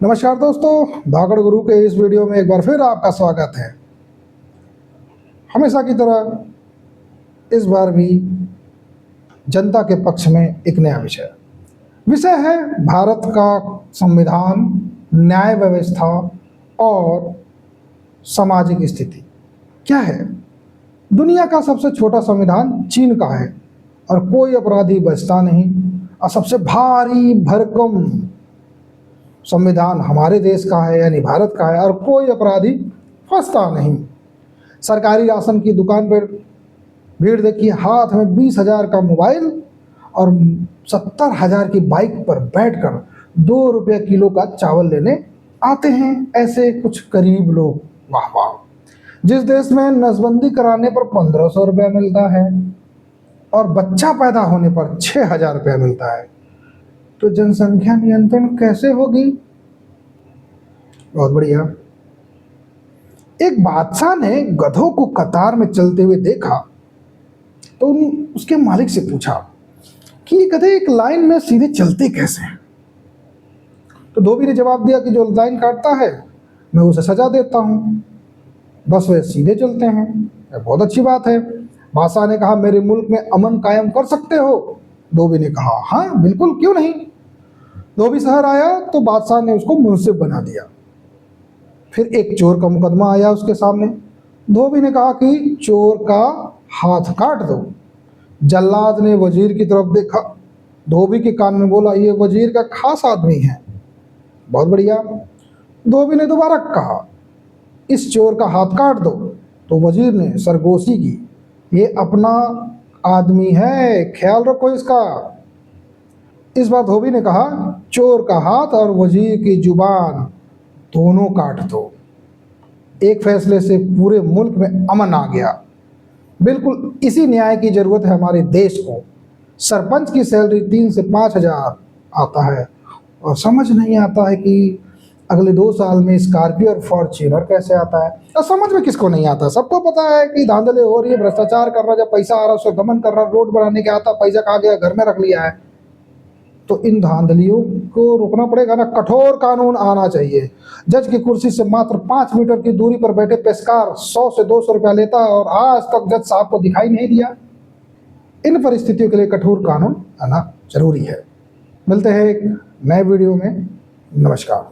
नमस्कार दोस्तों, धाकड़ गुरु के इस वीडियो में एक बार फिर आपका स्वागत है। हमेशा की तरह इस बार भी जनता के पक्ष में एक नया विषय है भारत का संविधान, न्याय व्यवस्था और सामाजिक स्थिति क्या है। दुनिया का सबसे छोटा संविधान चीन का है और कोई अपराधी बचता नहीं, और सबसे भारी भरकम संविधान हमारे देश का है यानी भारत का है और कोई अपराधी फंसता नहीं। सरकारी राशन की दुकान पर भीड़ देखिए, हाथ में 20,000 का मोबाइल और 70,000 की बाइक पर बैठकर 2 रुपये किलो का चावल लेने आते हैं ऐसे कुछ गरीब लोग। वाह वाह। जिस देश में नसबंदी कराने पर 1,500 रुपया मिलता है और बच्चा पैदा होने पर 6,000 रुपया मिलता है, तो जनसंख्या नियंत्रण कैसे होगी। बहुत बढ़िया। एक बादशाह ने गधों को कतार में चलते हुए देखा तो उसके मालिक से पूछा कि ये गधे एक लाइन में सीधे चलते कैसे हैं। तो धोबी ने जवाब दिया कि जो लाइन काटता है मैं उसे सजा देता हूं, बस वे सीधे चलते हैं। बहुत अच्छी बात है। बादशाह ने कहा, मेरे मुल्क में अमन कायम कर सकते हो। धोबी ने कहा, हाँ बिल्कुल, क्यों नहीं। धोबी शहर आया तो बादशाह ने उसको मुंसिफ बना दिया। फिर एक चोर का मुकदमा आया उसके सामने। धोबी ने कहा कि चोर का हाथ काट दो। जल्लाद ने वजीर की तरफ देखा, धोबी के कान में बोला, ये वजीर का खास आदमी है। बहुत बढ़िया। धोबी ने दोबारा कहा, इस चोर का हाथ काट दो। तो वजीर ने सरगोशी की, ये अपना आदमी है, ख्याल रखो इसका। इस बार धोबी ने कहा, चोर का हाथ और वजीर की जुबान दोनों काट दो। एक फैसले से पूरे मुल्क में अमन आ गया। बिल्कुल इसी न्याय की जरूरत है हमारे देश को। सरपंच की सैलरी 3 से 5,000 आता है और समझ नहीं आता है कि अगले 2 साल में स्कॉर्पियो और फॉर्च्यूनर कैसे आता है। और समझ में किसको नहीं आता, सबको पता है कि धांधले हो रही है, भ्रष्टाचार कर रहा है, जब पैसा आ रहा है उसका गमन कर रहा है, रोड बनाने के आता, पैसा खा गया, घर में रख लिया है। तो इन धांधलियों को रोकना पड़ेगा ना। कठोर कानून आना चाहिए। जज की कुर्सी से मात्र 5 मीटर की दूरी पर बैठे पेशकार 100 से 200 रुपया लेता है और आज तक जज साहब को दिखाई नहीं दिया। इन परिस्थितियों के लिए कठोर कानून आना जरूरी है। मिलते हैं एक नए वीडियो में। नमस्कार।